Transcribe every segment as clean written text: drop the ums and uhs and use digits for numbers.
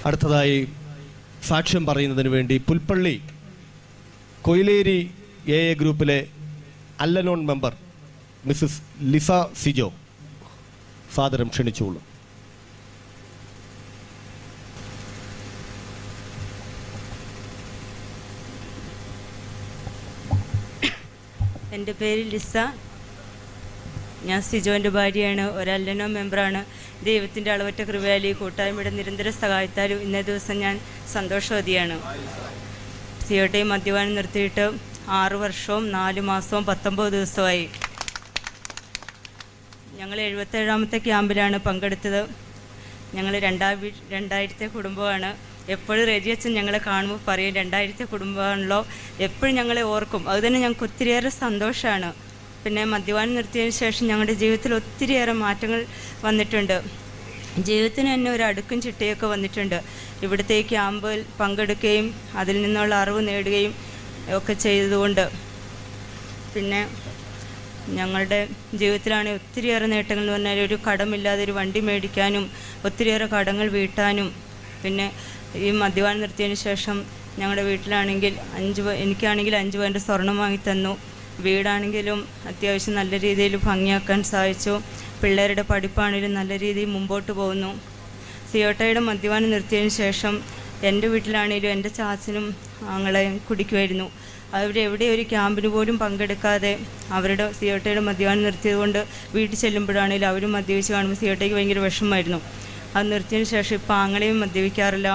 അടുത്തതായി സാക്ഷ്യം പറയുന്നതിന് വേണ്ടി പുൽപ്പള്ളി കൊയിലേരി എ ഗ്രൂപ്പിലെ അല്ലനോൺ മെമ്പർ മിസ്സസ് ലിസ സിജോ സാദരം ക്ഷണിച്ചുകൊള്ളു. എൻ്റെ പേര് ലിസ. ഞാൻ സിജോൻ്റെ ഭാര്യയാണ്. ഒരു അല്ലനോ മെമ്പറാണ്. ദൈവത്തിൻ്റെ അളവറ്റ കൃപയാൽ ഈ കൂട്ടായ്മയുടെ നിരന്തര സഹായത്താലും ഇന്നേ ദിവസം ഞാൻ സന്തോഷവതിയാണ്. സിയോട്ടയും മദ്യപാനം നിർത്തിയിട്ട് 6 വർഷവും 4 മാസവും 19 ദിവസമായി. ഞങ്ങൾ 77ാമത്തെ ക്യാമ്പിലാണ് പങ്കെടുത്തത്. ഞങ്ങൾ 2000ത്തെ കുടുംബമാണ്. എപ്പോഴും റെജിയച്ചൻ ഞങ്ങളെ കാണുമ്പോൾ പറയും 2000ത്തെ കുടുംബമാണല്ലോ, എപ്പോഴും ഞങ്ങളെ ഓർക്കും. അതുതന്നെ ഞങ്ങൾക്ക് ഒത്തിരിയേറെ സന്തോഷമാണ്. പിന്നെ മദ്യപാനം നിർത്തിയതിന് ശേഷം ഞങ്ങളുടെ ജീവിതത്തിൽ ഒത്തിരിയേറെ മാറ്റങ്ങൾ വന്നിട്ടുണ്ട്. ജീവിതത്തിന് തന്നെ ഒരു അടുക്കും ചിട്ടയൊക്കെ വന്നിട്ടുണ്ട്. ഇവിടുത്തെ ഈ ക്യാമ്പിൽ പങ്കെടുക്കുകയും അതിൽ നിന്നുള്ള അറിവ് നേടുകയും ഒക്കെ ചെയ്തതുകൊണ്ട് പിന്നെ ഞങ്ങളുടെ ജീവിതത്തിലാണെങ്കിൽ ഒത്തിരിയേറെ നേട്ടങ്ങൾ എന്ന് പറഞ്ഞാൽ ഒരു കടമില്ലാതെ ഒരു വണ്ടി മേടിക്കാനും ഒത്തിരിയേറെ കടങ്ങൾ വീട്ടാനും പിന്നെ ഈ മദ്യപാനം നിർത്തിയതിന് ശേഷം ഞങ്ങളുടെ വീട്ടിലാണെങ്കിൽ എനിക്കാണെങ്കിൽ 5 പവൻ്റെ സ്വർണം വാങ്ങി തന്നു. വീടാണെങ്കിലും അത്യാവശ്യം നല്ല രീതിയിൽ ഭംഗിയാക്കാൻ സാധിച്ചു. പിള്ളേരുടെ പഠിപ്പാണെങ്കിലും നല്ല രീതിയിൽ മുമ്പോട്ട് പോകുന്നു. സിയോട്ടയുടെ മദ്യപാനം നിർത്തിയതിന് ശേഷം എൻ്റെ വീട്ടിലാണെങ്കിലും എൻ്റെ ചാച്ചനും ആങ്ങളെ കുടിക്കുമായിരുന്നു. അവരെവിടെ ഒരു ക്യാമ്പിന് പോലും പങ്കെടുക്കാതെ അവരുടെ സിയോട്ടയുടെ മദ്യപാനം നിർത്തിയതുകൊണ്ട് വീട്ടിൽ ചെല്ലുമ്പോഴാണെങ്കിലും അവരും മദ്യപിച്ച് കാണുമ്പോൾ സിയോട്ടയ്ക്ക് ഭയങ്കര വിഷമമായിരുന്നു. അത് നിർത്തിയതിന് ശേഷം ഇപ്പോൾ ആങ്ങളെയും മദ്യപിക്കാറില്ല,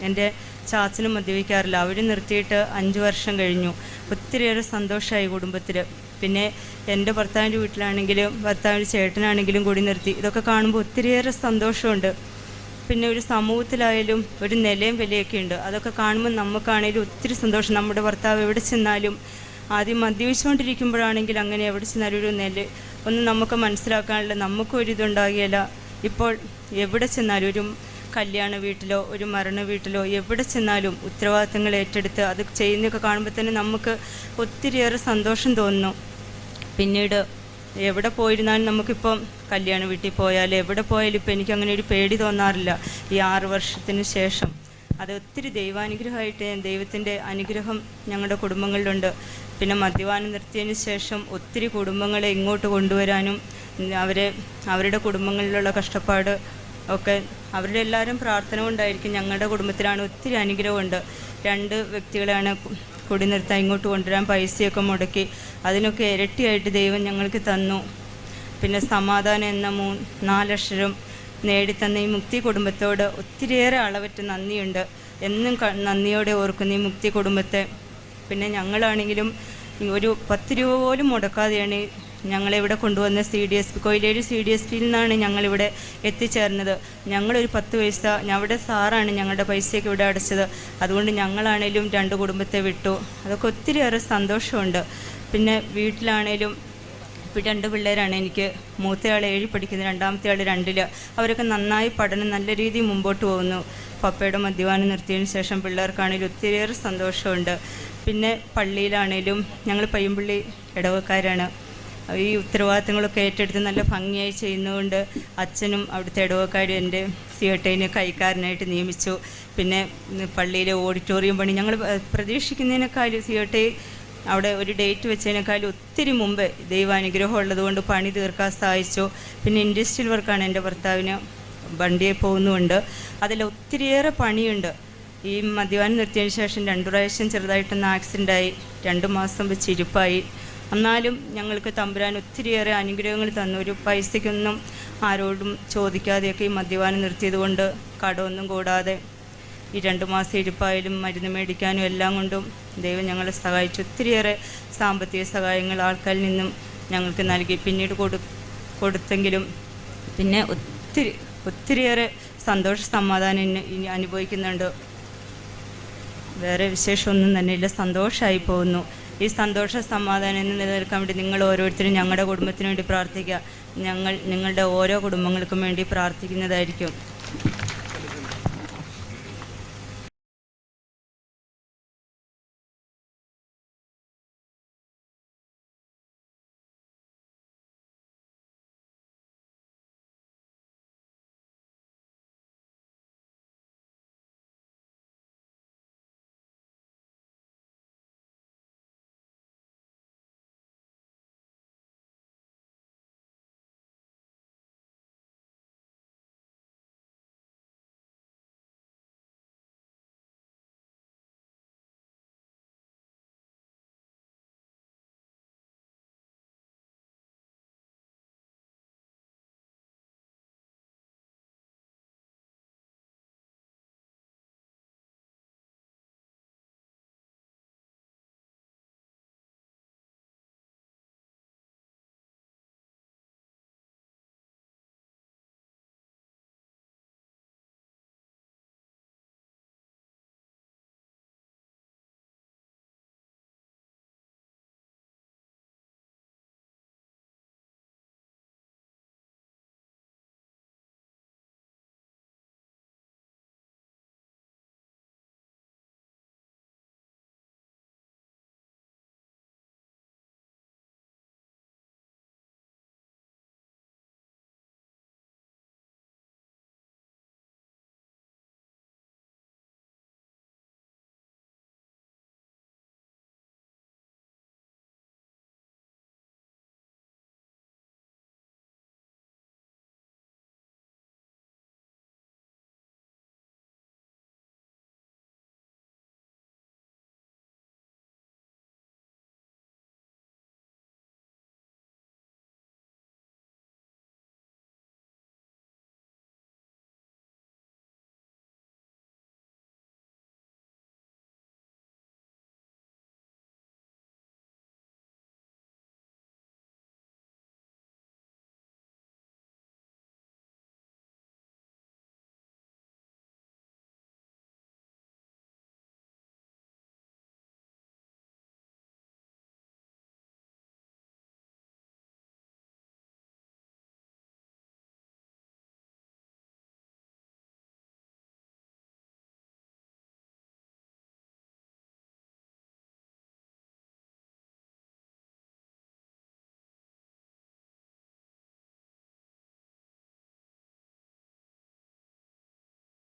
എൻ്റെ ചാച്ചനും മദ്യപിക്കാറില്ല. അവർ നിർത്തിയിട്ട് 5 വർഷം കഴിഞ്ഞു. ഒത്തിരിയേറെ സന്തോഷമായി കുടുംബത്തിൽ. പിന്നെ എൻ്റെ ഭർത്താവിൻ്റെ വീട്ടിലാണെങ്കിലും ഭർത്താവിൻ്റെ ചേട്ടനാണെങ്കിലും കൂടി നിർത്തി. ഇതൊക്കെ കാണുമ്പോൾ ഒത്തിരിയേറെ സന്തോഷമുണ്ട്. പിന്നെ ഒരു സമൂഹത്തിലായാലും ഒരു നിലയും വിലയൊക്കെ ഉണ്ട്. അതൊക്കെ കാണുമ്പോൾ നമുക്കാണെങ്കിലും ഒത്തിരി സന്തോഷം. നമ്മുടെ ഭർത്താവ് എവിടെ ചെന്നാലും ആദ്യം മദ്യപിച്ചുകൊണ്ടിരിക്കുമ്പോഴാണെങ്കിൽ അങ്ങനെ എവിടെ ചെന്നാലും ഒരു നില ഒന്നും നമുക്ക് മനസ്സിലാക്കാനുള്ള നമുക്കൊരിതുണ്ടാകില്ല. ഇപ്പോൾ എവിടെ ചെന്നാലും ഒരു കല്യാണ വീട്ടിലോ ഒരു മരണ വീട്ടിലോ എവിടെ ചെന്നാലും ഉത്തരവാദിത്തങ്ങൾ ഏറ്റെടുത്ത് അത് ചെയ്യുന്നതൊക്കെ കാണുമ്പോൾ തന്നെ നമുക്ക് ഒത്തിരിയേറെ സന്തോഷം തോന്നുന്നു. പിന്നീട് എവിടെ പോയിരുന്നാലും നമുക്കിപ്പം കല്യാണ വീട്ടിൽ പോയാലും എവിടെ പോയാലും ഇപ്പം എനിക്കങ്ങനെ ഒരു പേടി തോന്നാറില്ല. ഈ 6 വർഷത്തിന് ശേഷം അത് ഒത്തിരി ദൈവാനുഗ്രഹമായിട്ട് ദൈവത്തിൻ്റെ അനുഗ്രഹം ഞങ്ങളുടെ കുടുംബങ്ങളിലുണ്ട്. പിന്നെ മദ്യപാനം നിർത്തിയതിന് ശേഷം ഒത്തിരി കുടുംബങ്ങളെ ഇങ്ങോട്ട് കൊണ്ടുവരാനും അവരുടെ കുടുംബങ്ങളിലുള്ള കഷ്ടപ്പാട് ഒക്കെ അവരുടെ എല്ലാവരും പ്രാർത്ഥന കൊണ്ടായിരിക്കും. ഞങ്ങളുടെ കുടുംബത്തിലാണ് ഒത്തിരി അനുഗ്രഹമുണ്ട്. 2 വ്യക്തികളെയാണ് കുടി നിർത്താൻ ഇങ്ങോട്ട് കൊണ്ടുവരാൻ പൈസയൊക്കെ മുടക്കി. അതിനൊക്കെ ഇരട്ടിയായിട്ട് ദൈവം ഞങ്ങൾക്ക് തന്നു. പിന്നെ സമാധാനം എന്ന 4 അക്ഷരം നേടിത്തന്ന ഈ മുക്തി കുടുംബത്തോട് ഒത്തിരിയേറെ അളവറ്റ് നന്ദിയുണ്ട്. എന്നും നന്ദിയോടെ ഓർക്കുന്ന ഈ മുക്തി കുടുംബത്തെ. പിന്നെ ഞങ്ങളാണെങ്കിലും ഒരു 10 രൂപ പോലും മുടക്കാതെയാണ് ഞങ്ങളിവിടെ കൊണ്ടുവന്ന CDSP കൊയിലേരി CDSPയിൽ നിന്നാണ് ഞങ്ങളിവിടെ എത്തിച്ചേർന്നത്. ഞങ്ങളൊരു 10 പൈസ അവിടെ സാറാണ് ഞങ്ങളുടെ പൈസയൊക്കെ ഇവിടെ അടച്ചത്. അതുകൊണ്ട് ഞങ്ങളാണേലും 2 കുടുംബത്തെ വിട്ടു. അതൊക്കെ ഒത്തിരിയേറെ സന്തോഷമുണ്ട്. പിന്നെ വീട്ടിലാണേലും ഇപ്പോൾ 2 പിള്ളേരാണ് എനിക്ക്. മൂത്തയാൾ 7 പഠിക്കുന്നു, രണ്ടാമത്തെ ആൾ 2ൽ. അവരൊക്കെ നന്നായി പഠനം നല്ല രീതിയിൽ മുമ്പോട്ട് പോകുന്നു. പപ്പയുടെ മദ്യപാനം നിർത്തിയതിന് ശേഷം പിള്ളേർക്കാണേലും ഒത്തിരിയേറെ സന്തോഷമുണ്ട്. പിന്നെ പള്ളിയിലാണേലും ഞങ്ങൾ പയ്യമ്പള്ളി ഇടവക്കാരാണ്. ഈ ഉത്തരവാദിത്തങ്ങളൊക്കെ ഏറ്റെടുത്ത് നല്ല ഭംഗിയായി ചെയ്യുന്നതുകൊണ്ട് അച്ഛനും അവിടുത്തെ ഇടവക്കാരും എൻ്റെ സിയോട്ടയിനെ കൈക്കാരനായിട്ട് നിയമിച്ചു. പിന്നെ പള്ളിയിലെ ഓഡിറ്റോറിയം പണി ഞങ്ങൾ പ്രതീക്ഷിക്കുന്നതിനേക്കാളും സിയോട്ടയിൽ അവിടെ ഒരു ഡേറ്റ് വെച്ചതിനേക്കാളും ഒത്തിരി മുമ്പ് ദൈവാനുഗ്രഹം ഉള്ളതുകൊണ്ട് പണി തീർക്കാൻ സാധിച്ചു. പിന്നെ ഇൻഡസ്ട്രിയൽ വർക്കാണ് എൻ്റെ ഭർത്താവിന്, വണ്ടിയെ പോകുന്നുമുണ്ട്. അതിൽ ഒത്തിരിയേറെ പണിയുണ്ട്. ഈ മദ്യപാനം നിർത്തിയതിന് ശേഷം 2 പ്രാവശ്യം ചെറുതായിട്ടൊന്ന് ആക്സിഡൻ്റായി, 2 മാസം വെച്ച് ഇരിപ്പായി. എന്നാലും ഞങ്ങൾക്ക് തമ്പുരാൻ ഒത്തിരിയേറെ അനുഗ്രഹങ്ങൾ തന്നു. ഒരു പൈസയ്ക്കൊന്നും ആരോടും ചോദിക്കാതെയൊക്കെ ഈ മദ്യപാനം നിർത്തിയത് കൊണ്ട് കടമൊന്നും കൂടാതെ ഈ 2 മാസം ഇരിപ്പായാലും മരുന്ന് മേടിക്കാനും എല്ലാം കൊണ്ടും ദൈവം ഞങ്ങളെ സഹായിച്ചു. ഒത്തിരിയേറെ സാമ്പത്തിക സഹായങ്ങൾ ആൾക്കാരിൽ നിന്നും ഞങ്ങൾക്ക് നൽകി. പിന്നീട് കൊടുത്തെങ്കിലും പിന്നെ ഒത്തിരിയേറെ സന്തോഷ സമാധാനം ഇനി അനുഭവിക്കുന്നുണ്ട്. വേറെ വിശേഷമൊന്നും തന്നെ ഇല്ല. സന്തോഷമായി പോകുന്നു. ഈ സന്തോഷ സമാധാനം എന്ന് നിലനിൽക്കാൻ വേണ്ടി നിങ്ങൾ ഓരോരുത്തരും ഞങ്ങളുടെ കുടുംബത്തിന് വേണ്ടി പ്രാർത്ഥിക്കുക. ഞങ്ങൾ നിങ്ങളുടെ ഓരോ കുടുംബങ്ങൾക്കും വേണ്ടി പ്രാർത്ഥിക്കുന്നതായിരിക്കും.